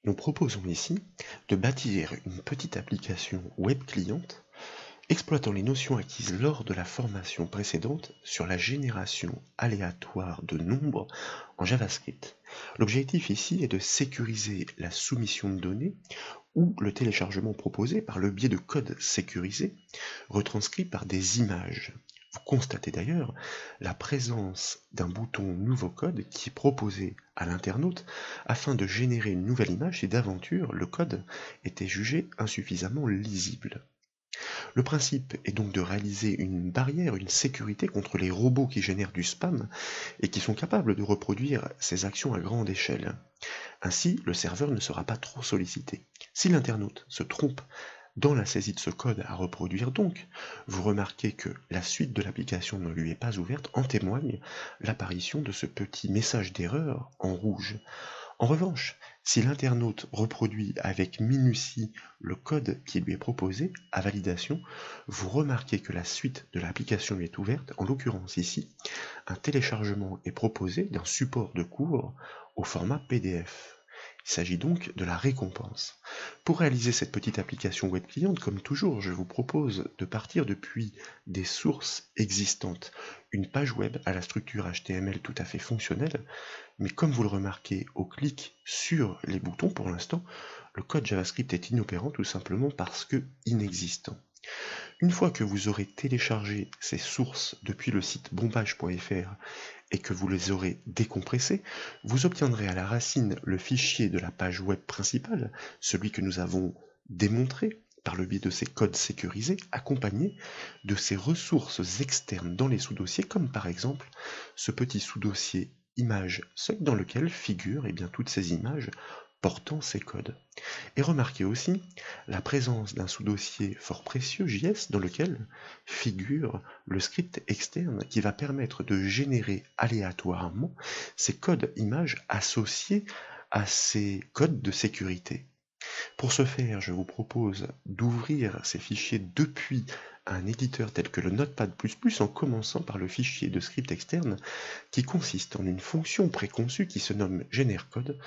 Nous proposons ici de bâtir une petite application web cliente exploitant les notions acquises lors de la formation précédente sur la génération aléatoire de nombres en JavaScript. L'objectif ici est de sécuriser la soumission de données ou le téléchargement proposé par le biais de codes sécurisés retranscrits par des images. Vous constatez d'ailleurs la présence d'un bouton Nouveau code qui est proposé à l'internaute afin de générer une nouvelle image si d'aventure le code était jugé insuffisamment lisible. Le principe est donc de réaliser une barrière, une sécurité contre les robots qui génèrent du spam et qui sont capables de reproduire ces actions à grande échelle. Ainsi, le serveur ne sera pas trop sollicité. Si l'internaute se trompe dans la saisie de ce code à reproduire donc, vous remarquez que la suite de l'application ne lui est pas ouverte, en témoigne l'apparition de ce petit message d'erreur en rouge. En revanche, si l'internaute reproduit avec minutie le code qui lui est proposé à validation, vous remarquez que la suite de l'application lui est ouverte, en l'occurrence ici, un téléchargement est proposé d'un support de cours au format PDF. Il s'agit donc de la récompense. Pour réaliser cette petite application web cliente, comme toujours, je vous propose de partir depuis des sources existantes. Une page web à la structure HTML tout à fait fonctionnelle, mais comme vous le remarquez au clic sur les boutons pour l'instant, le code JavaScript est inopérant tout simplement parce que inexistant. Une fois que vous aurez téléchargé ces sources depuis le site bombage.fr et que vous les aurez décompressées, vous obtiendrez à la racine le fichier de la page web principale, celui que nous avons démontré par le biais de ces codes sécurisés, accompagné de ces ressources externes dans les sous-dossiers, comme par exemple ce petit sous-dossier images dans lequel figurent toutes ces images portant ces codes. Et remarquez aussi la présence d'un sous-dossier fort précieux JS dans lequel figure le script externe qui va permettre de générer aléatoirement ces codes images associés à ces codes de sécurité. Pour ce faire, je vous propose d'ouvrir ces fichiers depuis un éditeur tel que le Notepad++, en commençant par le fichier de script externe qui consiste en une fonction préconçue qui se nomme GenerCode,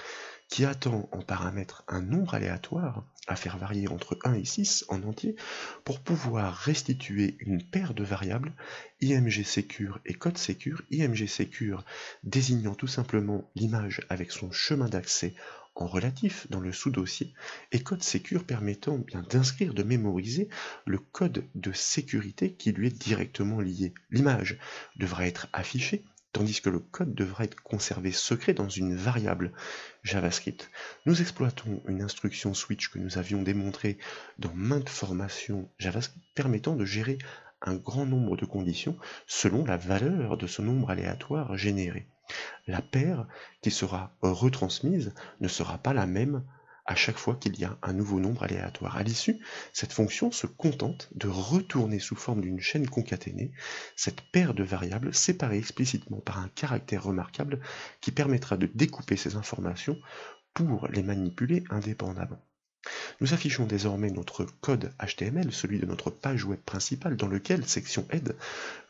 qui attend en paramètre un nombre aléatoire à faire varier entre 1 et 6 en entier pour pouvoir restituer une paire de variables imgsecure et codesecure, imgsecure désignant tout simplement l'image avec son chemin d'accès en relatif dans le sous-dossier, et codesecure permettant bien d'inscrire, de mémoriser le code de sécurité qui lui est directement lié. L'image devra être affichée, tandis que le code devra être conservé secret dans une variable JavaScript. Nous exploitons une instruction switch que nous avions démontrée dans maintes formations JavaScript permettant de gérer un grand nombre de conditions selon la valeur de ce nombre aléatoire généré. La paire qui sera retransmise ne sera pas la même à chaque fois qu'il y a un nouveau nombre aléatoire. À l'issue, cette fonction se contente de retourner sous forme d'une chaîne concaténée cette paire de variables séparées explicitement par un caractère remarquable qui permettra de découper ces informations pour les manipuler indépendamment. Nous affichons désormais notre code HTML, celui de notre page web principale, dans lequel, section Aide,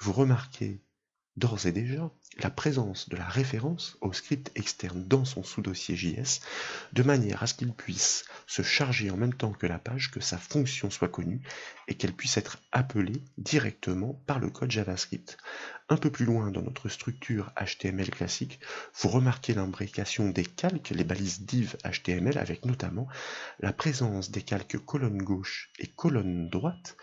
vous remarquez d'ores et déjà la présence de la référence au script externe dans son sous-dossier JS, de manière à ce qu'il puisse se charger en même temps que la page, que sa fonction soit connue, et qu'elle puisse être appelée directement par le code JavaScript. Un peu plus loin dans notre structure HTML classique, vous remarquez l'imbrication des calques, les balises div HTML, avec notamment la présence des calques colonne gauche et colonne droite,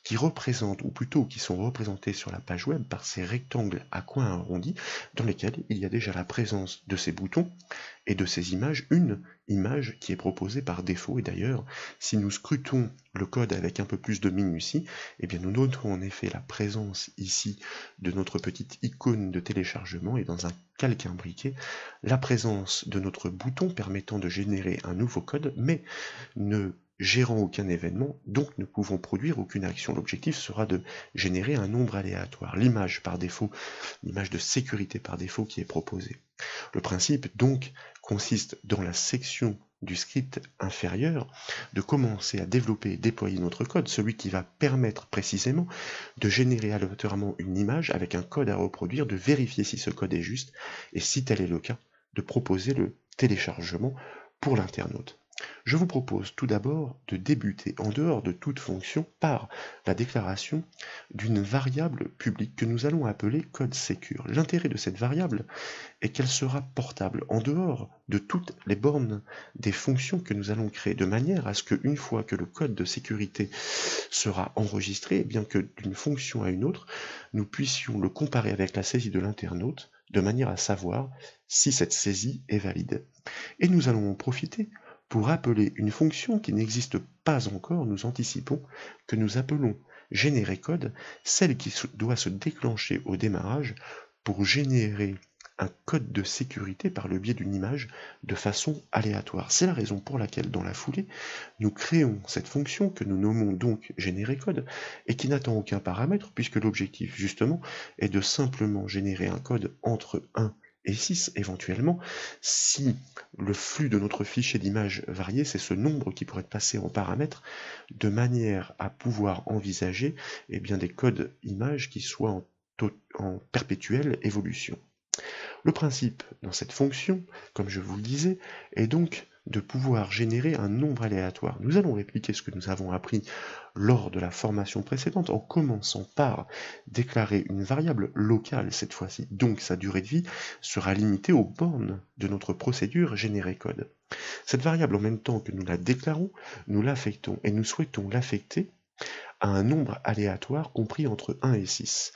qui représentent, ou plutôt qui sont représentés sur la page web par ces rectangles à coins arrondis, dans lesquels il y a déjà la présence de ces boutons et de ces images, une image qui est proposée par défaut. Et d'ailleurs, si nous scrutons le code avec un peu plus de minutie, nous notons en effet la présence ici de notre petite icône de téléchargement et dans un calque imbriqué, la présence de notre bouton permettant de générer un nouveau code, mais ne gérant aucun événement, donc ne pouvons produire aucune action. L'objectif sera de générer un nombre aléatoire, l'image par défaut, l'image de sécurité par défaut qui est proposée. Le principe donc consiste dans la section du script inférieur de commencer à développer et déployer notre code, celui qui va permettre précisément de générer aléatoirement une image avec un code à reproduire, de vérifier si ce code est juste et si tel est le cas, de proposer le téléchargement pour l'internaute. Je vous propose tout d'abord de débuter en dehors de toute fonction par la déclaration d'une variable publique que nous allons appeler code secure. L'intérêt de cette variable est qu'elle sera portable en dehors de toutes les bornes des fonctions que nous allons créer, de manière à ce qu'une fois que le code de sécurité sera enregistré, bien que d'une fonction à une autre, nous puissions le comparer avec la saisie de l'internaute, de manière à savoir si cette saisie est valide. Et nous allons en profiter pour appeler une fonction qui n'existe pas encore. Nous anticipons que nous appelons GénéreCode, celle qui doit se déclencher au démarrage pour générer un code de sécurité par le biais d'une image de façon aléatoire. C'est la raison pour laquelle, dans la foulée, nous créons cette fonction que nous nommons donc GénéreCode et qui n'attend aucun paramètre puisque l'objectif, justement, est de simplement générer un code entre 1 et 6 éventuellement, si le flux de notre fichier d'image varié, c'est ce nombre qui pourrait être passé en paramètre, de manière à pouvoir envisager des codes images qui soient en perpétuelle évolution. Le principe dans cette fonction, comme je vous le disais, est donc de pouvoir générer un nombre aléatoire. Nous allons répliquer ce que nous avons appris lors de la formation précédente en commençant par déclarer une variable locale cette fois-ci. Donc sa durée de vie sera limitée aux bornes de notre procédure GénéreCode. Cette variable, en même temps que nous la déclarons, nous l'affectons et nous souhaitons l'affecter à un nombre aléatoire compris entre 1 et 6.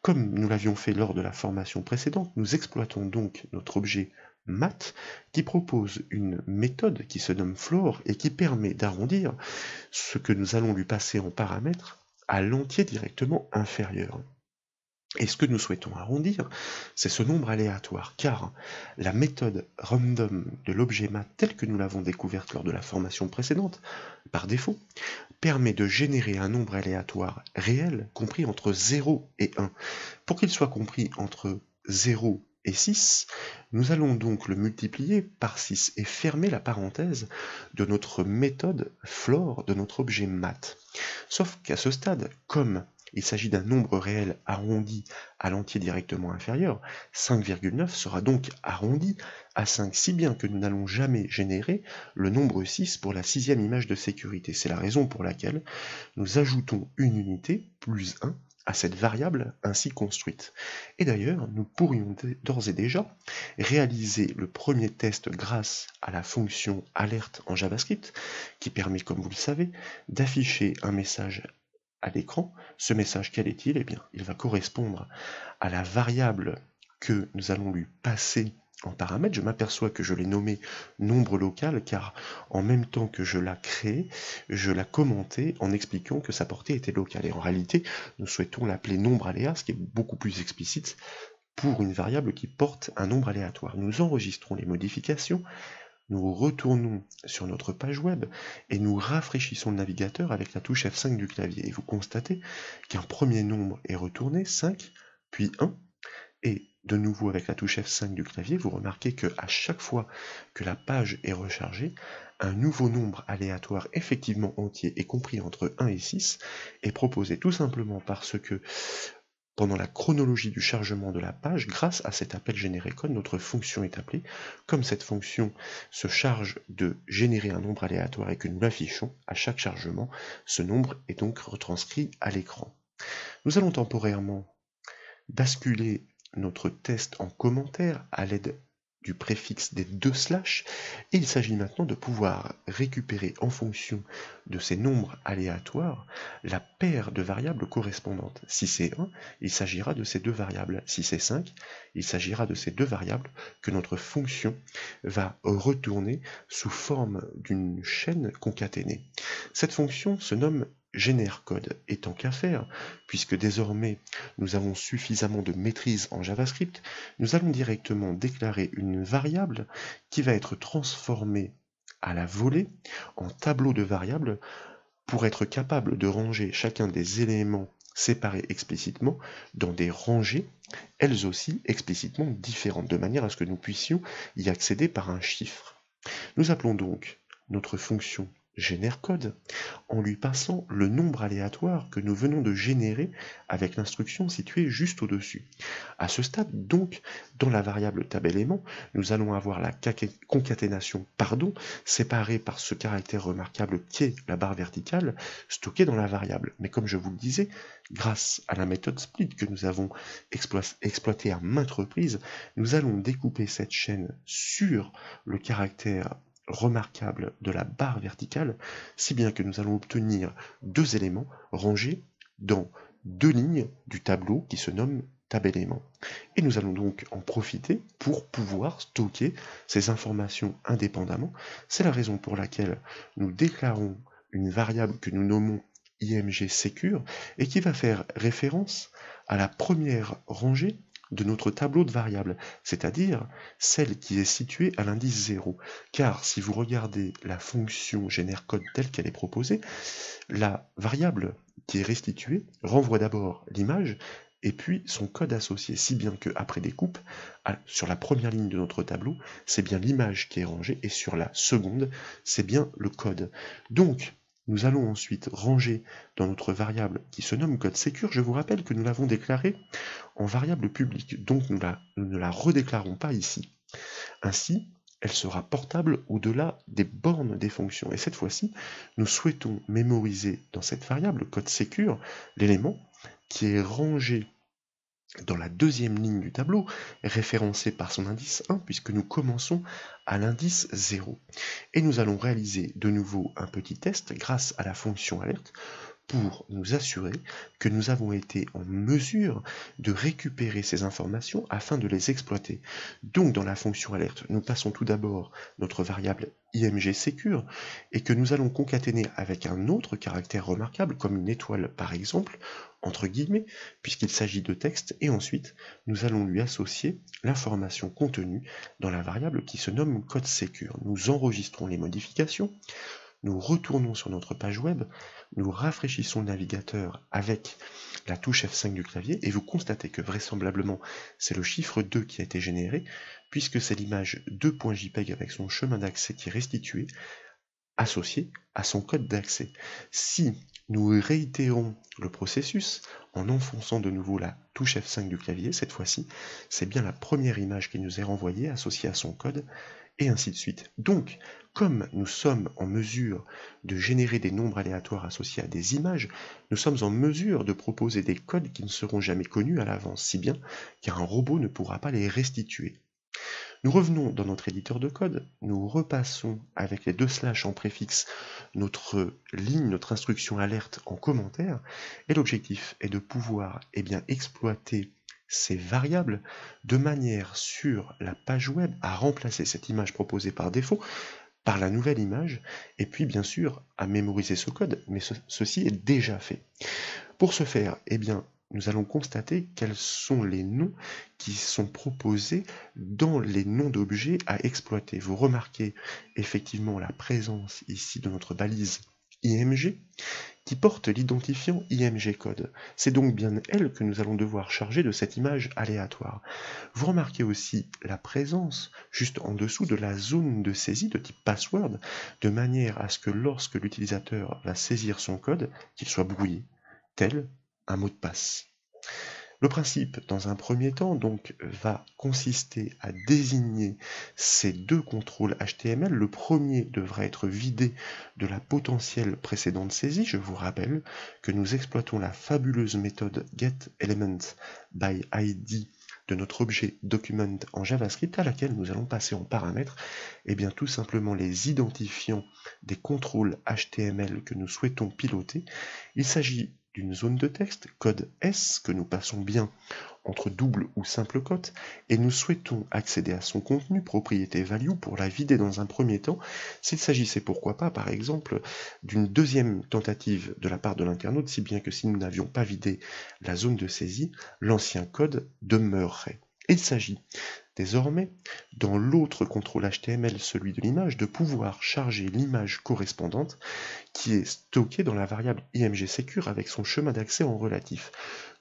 Comme nous l'avions fait lors de la formation précédente, nous exploitons donc notre objet mat qui propose une méthode qui se nomme floor et qui permet d'arrondir ce que nous allons lui passer en paramètre à l'entier directement inférieur. Et ce que nous souhaitons arrondir, c'est ce nombre aléatoire, car la méthode random de l'objet mat tel que nous l'avons découverte lors de la formation précédente, par défaut, permet de générer un nombre aléatoire réel compris entre 0 et 1. Pour qu'il soit compris entre 0 et 6, nous allons donc le multiplier par 6 et fermer la parenthèse de notre méthode floor de notre objet mat. Sauf qu'à ce stade, comme il s'agit d'un nombre réel arrondi à l'entier directement inférieur, 5,9 sera donc arrondi à 5, si bien que nous n'allons jamais générer le nombre 6 pour la sixième image de sécurité. C'est la raison pour laquelle nous ajoutons une unité, plus 1, à cette variable ainsi construite. Et d'ailleurs, nous pourrions d'ores et déjà réaliser le premier test grâce à la fonction alerte en JavaScript, qui permet, comme vous le savez, d'afficher un message à l'écran. Ce message, quel est-il? Eh bien, il va correspondre à la variable que nous allons lui passer en paramètre. Je m'aperçois que je l'ai nommé nombre local car en même temps que je l'ai créé, je l'ai commenté en expliquant que sa portée était locale. Et en réalité, nous souhaitons l'appeler nombre aléa, ce qui est beaucoup plus explicite pour une variable qui porte un nombre aléatoire. Nous enregistrons les modifications, nous retournons sur notre page web et nous rafraîchissons le navigateur avec la touche F5 du clavier. Et vous constatez qu'un premier nombre est retourné, 5, puis 1. Et de nouveau avec la touche F5 du clavier, vous remarquez qu'à chaque fois que la page est rechargée, un nouveau nombre aléatoire effectivement entier et compris entre 1 et 6 est proposé tout simplement parce que pendant la chronologie du chargement de la page, grâce à cet appel GénéreCode, notre fonction est appelée. Comme cette fonction se charge de générer un nombre aléatoire et que nous l'affichons à chaque chargement, ce nombre est donc retranscrit à l'écran. Nous allons temporairement basculer notre test en commentaire à l'aide du préfixe des 2 slash, et il s'agit maintenant de pouvoir récupérer en fonction de ces nombres aléatoires la paire de variables correspondantes. Si c'est 1, il s'agira de ces 2 variables. Si c'est 5, il s'agira de ces 2 variables que notre fonction va retourner sous forme d'une chaîne concaténée. Cette fonction se nomme GénéreCode, et tant qu'à faire, puisque désormais nous avons suffisamment de maîtrise en JavaScript, nous allons directement déclarer une variable qui va être transformée à la volée en tableau de variables pour être capable de ranger chacun des éléments séparés explicitement dans des rangées, elles aussi explicitement différentes, de manière à ce que nous puissions y accéder par un chiffre. Nous appelons donc notre fonction génère code en lui passant le nombre aléatoire que nous venons de générer avec l'instruction située juste au-dessus. À ce stade, donc, dans la variable tab-élément, nous allons avoir la concaténation pardon séparée par ce caractère remarquable qui est la barre verticale stockée dans la variable. Mais comme je vous le disais, grâce à la méthode split que nous avons exploitée à maintes reprises, nous allons découper cette chaîne sur le caractère remarquable de la barre verticale, si bien que nous allons obtenir deux éléments rangés dans deux lignes du tableau qui se nomme tab-élément. Et nous allons donc en profiter pour pouvoir stocker ces informations indépendamment. C'est la raison pour laquelle nous déclarons une variable que nous nommons img secure et qui va faire référence à la première rangée de notre tableau de variables, c'est-à-dire celle qui est située à l'indice 0. Car si vous regardez la fonction GenereCode telle qu'elle est proposée, la variable qui est restituée renvoie d'abord l'image et puis son code associé, si bien qu'après découpe, sur la première ligne de notre tableau, c'est bien l'image qui est rangée, et sur la seconde, c'est bien le code. Donc, nous allons ensuite ranger dans notre variable qui se nomme code secure. Je vous rappelle que nous l'avons déclarée en variable publique, donc nous ne la redéclarons pas ici. Ainsi, elle sera portable au-delà des bornes des fonctions. Et cette fois-ci, nous souhaitons mémoriser dans cette variable code secure l'élément qui est rangé dans la deuxième ligne du tableau, référencé par son indice 1, puisque nous commençons à l'indice 0. Et nous allons réaliser de nouveau un petit test grâce à la fonction alerte pour nous assurer que nous avons été en mesure de récupérer ces informations afin de les exploiter. Donc dans la fonction alerte, nous passons tout d'abord notre variable img secure et que nous allons concaténer avec un autre caractère remarquable comme une étoile par exemple, entre guillemets, puisqu'il s'agit de texte, et ensuite nous allons lui associer l'information contenue dans la variable qui se nomme code secure. Nous enregistrons les modifications, nous retournons sur notre page web, nous rafraîchissons le navigateur avec la touche F5 du clavier et vous constatez que vraisemblablement c'est le chiffre 2 qui a été généré puisque c'est l'image 2.jpeg avec son chemin d'accès qui est restitué associé à son code d'accès. Si nous réitérons le processus en enfonçant de nouveau la touche F5 du clavier, cette fois-ci c'est bien la première image qui nous est renvoyée associée à son code et ainsi de suite. Donc, comme nous sommes en mesure de générer des nombres aléatoires associés à des images, nous sommes en mesure de proposer des codes qui ne seront jamais connus à l'avance, si bien qu'un robot ne pourra pas les restituer. Nous revenons dans notre éditeur de code, nous repassons avec les 2 slash en préfixe notre ligne, notre instruction alerte en commentaire, et l'objectif est de pouvoir exploiter ces variables de manière sur la page web à remplacer cette image proposée par défaut par la nouvelle image, et puis bien sûr à mémoriser ce code, mais ceci est déjà fait. Pour ce faire, nous allons constater quels sont les noms qui sont proposés dans les noms d'objets à exploiter. Vous remarquez effectivement la présence ici de notre balise IMG qui porte l'identifiant IMG code. C'est donc bien elle que nous allons devoir charger de cette image aléatoire. Vous remarquez aussi la présence juste en dessous de la zone de saisie de type password, de manière à ce que lorsque l'utilisateur va saisir son code, qu'il soit brouillé, tel un mot de passe. Le principe, dans un premier temps, donc, va consister à désigner ces deux contrôles HTML. Le premier devra être vidé de la potentielle précédente saisie. Je vous rappelle que nous exploitons la fabuleuse méthode getElementById de notre objet document en JavaScript à laquelle nous allons passer en paramètre tout simplement les identifiants des contrôles HTML que nous souhaitons piloter. Il s'agit d'une zone de texte, code S, que nous passons bien entre double ou simple cote, et nous souhaitons accéder à son contenu, propriété value, pour la vider dans un premier temps, s'il s'agissait pourquoi pas, par exemple, d'une deuxième tentative de la part de l'internaute, si bien que si nous n'avions pas vidé la zone de saisie, l'ancien code demeurerait. Et il s'agit désormais, dans l'autre contrôle HTML, celui de l'image, de pouvoir charger l'image correspondante qui est stockée dans la variable imgsecure avec son chemin d'accès en relatif.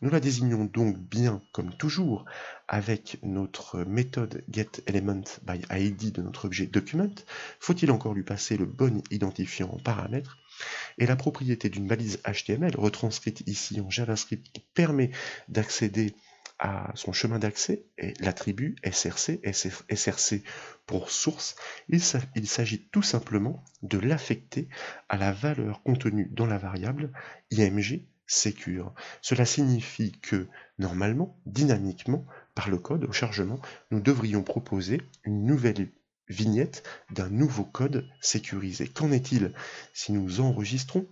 Nous la désignons donc bien, comme toujours, avec notre méthode getElementById de notre objet document. Faut-il encore lui passer le bon identifiant en paramètre? Et la propriété d'une balise HTML, retranscrite ici en JavaScript, qui permet d'accéder à son chemin d'accès, est l'attribut src pour source. Il s'agit tout simplement de l'affecter à la valeur contenue dans la variable imgsecure. Cela signifie que, normalement, dynamiquement, par le code au chargement, nous devrions proposer une nouvelle vignette d'un nouveau code sécurisé. Qu'en est-il si nous enregistrons,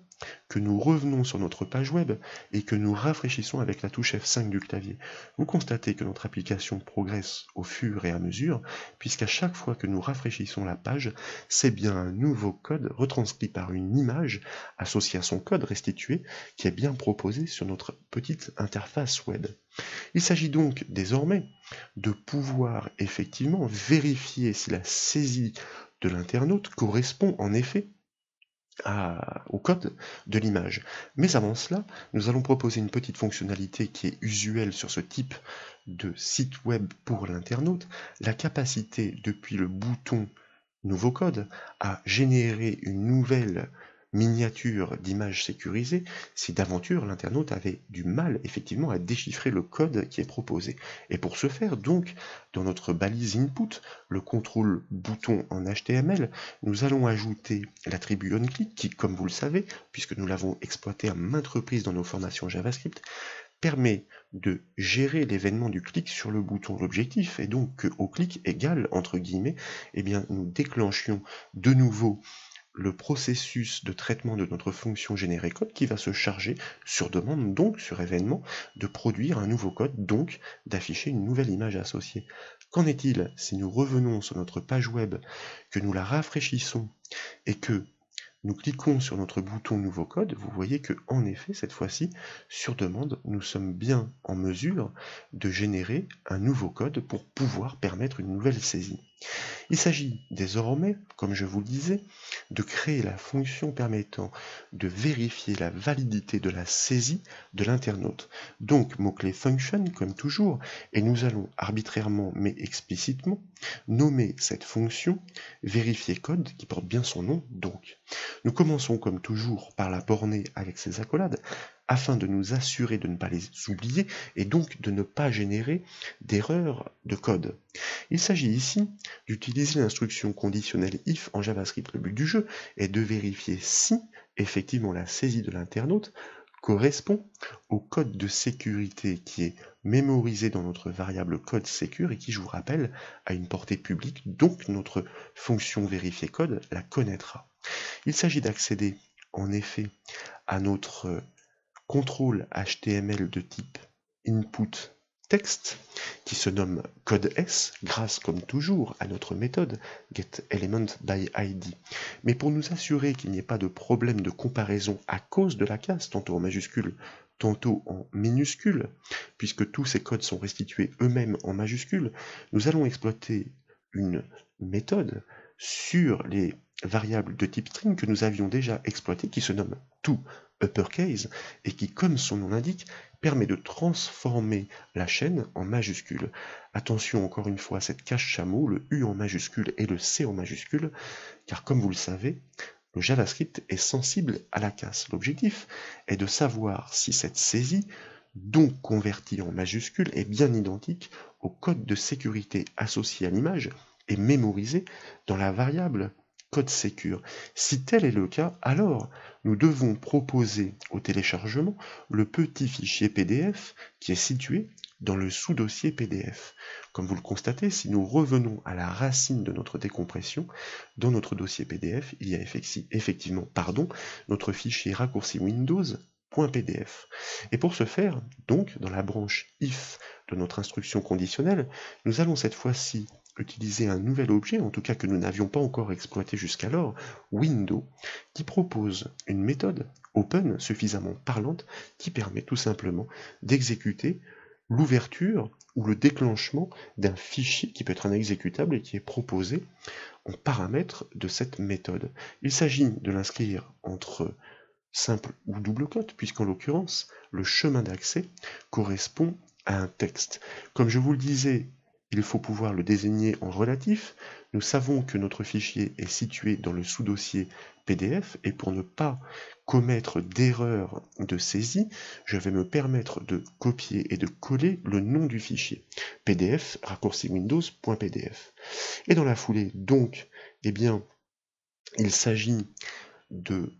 que nous revenons sur notre page web et que nous rafraîchissons avec la touche F5 du clavier? Vous constatez que notre application progresse au fur et à mesure, puisqu'à chaque fois que nous rafraîchissons la page, c'est bien un nouveau code retranscrit par une image associée à son code restitué qui est bien proposé sur notre petite interface web. Il s'agit donc désormais de pouvoir effectivement vérifier si la saisie de l'internaute correspond en effet au code de l'image. Mais avant cela, nous allons proposer une petite fonctionnalité qui est usuelle sur ce type de site web pour l'internaute, la capacité depuis le bouton Nouveau code à générer une nouvelle miniature d'image sécurisée si d'aventure l'internaute avait du mal effectivement à déchiffrer le code qui est proposé. Et pour ce faire, donc, dans notre balise input, le contrôle bouton en HTML, nous allons ajouter l'attribut onClick qui, comme vous le savez, puisque nous l'avons exploité à maintes reprises dans nos formations JavaScript, permet de gérer l'événement du clic sur le bouton. L'objectif est donc que au clic égal, entre guillemets, eh bien, nous déclenchions de nouveau le processus de traitement de notre fonction GenereCode qui va se charger sur demande, donc sur événement, de produire un nouveau code, donc d'afficher une nouvelle image associée. Qu'en est-il si nous revenons sur notre page web, que nous la rafraîchissons et que nous cliquons sur notre bouton Nouveau code, vous voyez que, en effet, cette fois-ci, sur demande, nous sommes bien en mesure de générer un nouveau code pour pouvoir permettre une nouvelle saisie. Il s'agit désormais, comme je vous le disais, de créer la fonction permettant de vérifier la validité de la saisie de l'internaute. Donc, mot-clé function, comme toujours, et nous allons arbitrairement mais explicitement nommer cette fonction vérifier code qui porte bien son nom donc. Nous commençons comme toujours par la borner avec ses accolades afin de nous assurer de ne pas les oublier et donc de ne pas générer d'erreurs de code. Il s'agit ici d'utiliser l'instruction conditionnelle if en JavaScript. Le but du jeu est de vérifier si effectivement la saisie de l'internaute correspond au code de sécurité qui est mémorisé dans notre variable code secure et qui, je vous rappelle, a une portée publique, donc notre fonction vérifier code la connaîtra. Il s'agit d'accéder en effet à notre contrôle HTML de type input texte qui se nomme code S grâce comme toujours à notre méthode getElementById. Mais pour nous assurer qu'il n'y ait pas de problème de comparaison à cause de la case, tantôt en majuscule, tantôt en minuscule, puisque tous ces codes sont restitués eux-mêmes en majuscule, nous allons exploiter une méthode sur les variables de type string que nous avions déjà exploitées qui se nomme toUpperCase et qui, comme son nom l'indique, permet de transformer la chaîne en majuscule. Attention encore une fois à cette cache chameau, le U en majuscule et le C en majuscule, car comme vous le savez, le JavaScript est sensible à la casse. L'objectif est de savoir si cette saisie, donc convertie en majuscule, est bien identique au code de sécurité associé à l'image et mémorisé dans la variable code secure. Si tel est le cas, alors nous devons proposer au téléchargement le petit fichier PDF qui est situé dans le sous-dossier PDF. Comme vous le constatez, si nous revenons à la racine de notre décompression, dans notre dossier PDF, il y a effectivement notre fichier raccourci Windows.pdf. Et pour ce faire, donc, dans la branche if de notre instruction conditionnelle, nous allons cette fois-ci utiliser un nouvel objet, en tout cas que nous n'avions pas encore exploité jusqu'alors, window, qui propose une méthode open suffisamment parlante qui permet tout simplement d'exécuter l'ouverture ou le déclenchement d'un fichier qui peut être un exécutable et qui est proposé en paramètre de cette méthode. Il s'agit de l'inscrire entre simple ou double quote, puisqu'en l'occurrence, le chemin d'accès correspond à un texte. Comme je vous le disais, il faut pouvoir le désigner en relatif. Nous savons que notre fichier est situé dans le sous-dossier PDF, et pour ne pas commettre d'erreur de saisie, je vais me permettre de copier et de coller le nom du fichier. PDF, raccourci Windows.pdf. Et dans la foulée, donc, eh bien, il s'agit de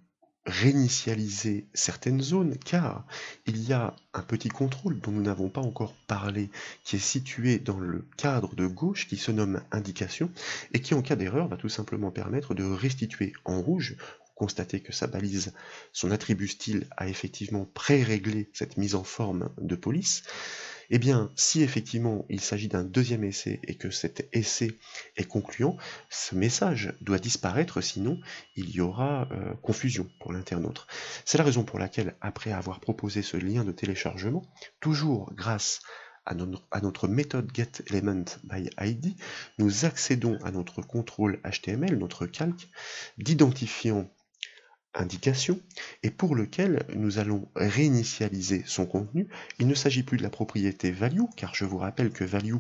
réinitialiser certaines zones, car il y a un petit contrôle dont nous n'avons pas encore parlé, qui est situé dans le cadre de gauche, qui se nomme indication, et qui en cas d'erreur va tout simplement permettre de restituer en rouge. Constatez que sa balise, son attribut style a effectivement pré-réglé cette mise en forme de police. Eh bien, si effectivement il s'agit d'un deuxième essai et que cet essai est concluant, ce message doit disparaître, sinon il y aura confusion pour l'internaute. C'est la raison pour laquelle, après avoir proposé ce lien de téléchargement, toujours grâce à notre méthode getElementById, nous accédons à notre contrôle HTML, notre calque, d'identifiant indication, et pour lequel nous allons réinitialiser son contenu. Il ne s'agit plus de la propriété value, car je vous rappelle que value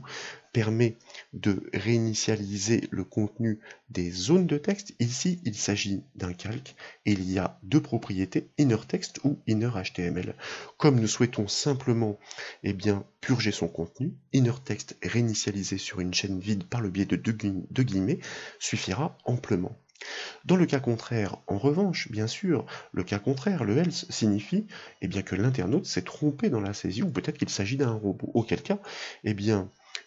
permet de réinitialiser le contenu des zones de texte. Ici, il s'agit d'un calque, et il y a deux propriétés, innerText ou innerHTML. Comme nous souhaitons simplement purger son contenu, innerText réinitialisé sur une chaîne vide par le biais de deux guillemets suffira amplement. Dans le cas contraire, en revanche, bien sûr, le cas contraire, le else, signifie que l'internaute s'est trompé dans la saisie, ou peut-être qu'il s'agit d'un robot. Auquel cas,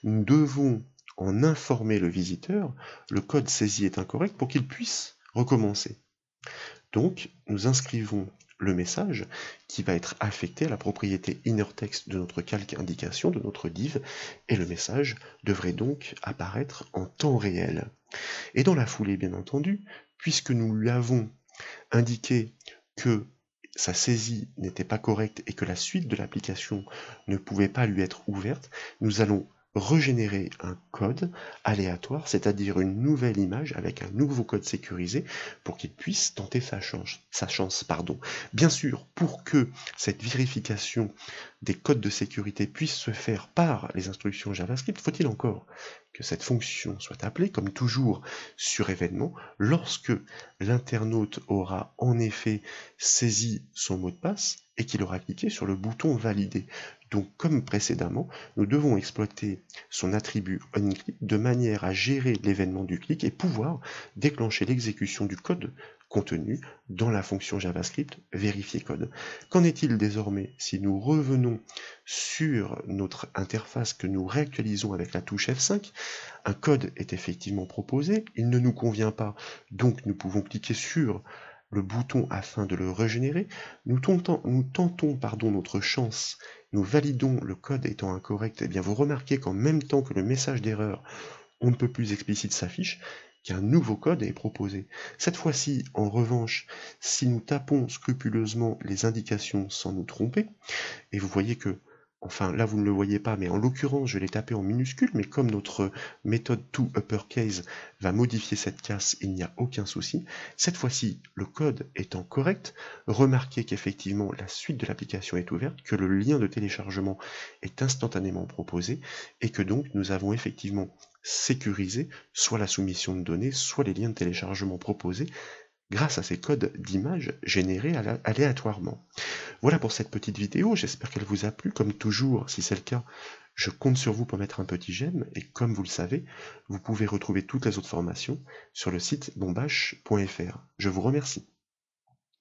nous devons en informer le visiteur, le code saisi est incorrect, pour qu'il puisse recommencer. Donc, nous inscrivons le message qui va être affecté à la propriété innerText de notre calque indication, de notre div, et le message devrait donc apparaître en temps réel. Et dans la foulée, bien entendu, puisque nous lui avons indiqué que sa saisie n'était pas correcte et que la suite de l'application ne pouvait pas lui être ouverte, nous allons régénérer un code aléatoire, c'est-à-dire une nouvelle image avec un nouveau code sécurisé pour qu'il puisse tenter sa chance. Bien sûr, pour que cette vérification des codes de sécurité puisse se faire par les instructions JavaScript, faut-il encore que cette fonction soit appelée, comme toujours sur événement, lorsque l'internaute aura en effet saisi son mot de passe et qu'il aura cliqué sur le bouton valider. Donc, comme précédemment, nous devons exploiter son attribut onClick de manière à gérer l'événement du clic et pouvoir déclencher l'exécution du code contenu dans la fonction JavaScript vérifier code. Qu'en est-il désormais si nous revenons sur notre interface que nous réactualisons avec la touche F5? Un code est effectivement proposé, il ne nous convient pas, donc nous pouvons cliquer sur le bouton afin de le régénérer. Nous tentons notre chance, nous validons le code étant incorrect. Vous remarquez qu'en même temps que le message d'erreur on ne peut plus explicite s'affiche, qu'un nouveau code est proposé. Cette fois-ci, en revanche, si nous tapons scrupuleusement les indications sans nous tromper, et vous voyez que, enfin là vous ne le voyez pas, mais en l'occurrence je l'ai tapé en minuscule, mais comme notre méthode toUpperCase va modifier cette casse, il n'y a aucun souci. Cette fois-ci, le code étant correct, remarquez qu'effectivement la suite de l'application est ouverte, que le lien de téléchargement est instantanément proposé, et que donc nous avons effectivement sécurisé soit la soumission de données, soit les liens de téléchargement proposés, grâce à ces codes d'image générés aléatoirement. Voilà pour cette petite vidéo, j'espère qu'elle vous a plu. Comme toujours, si c'est le cas, je compte sur vous pour mettre un petit j'aime, et comme vous le savez, vous pouvez retrouver toutes les autres formations sur le site bombache.fr. Je vous remercie.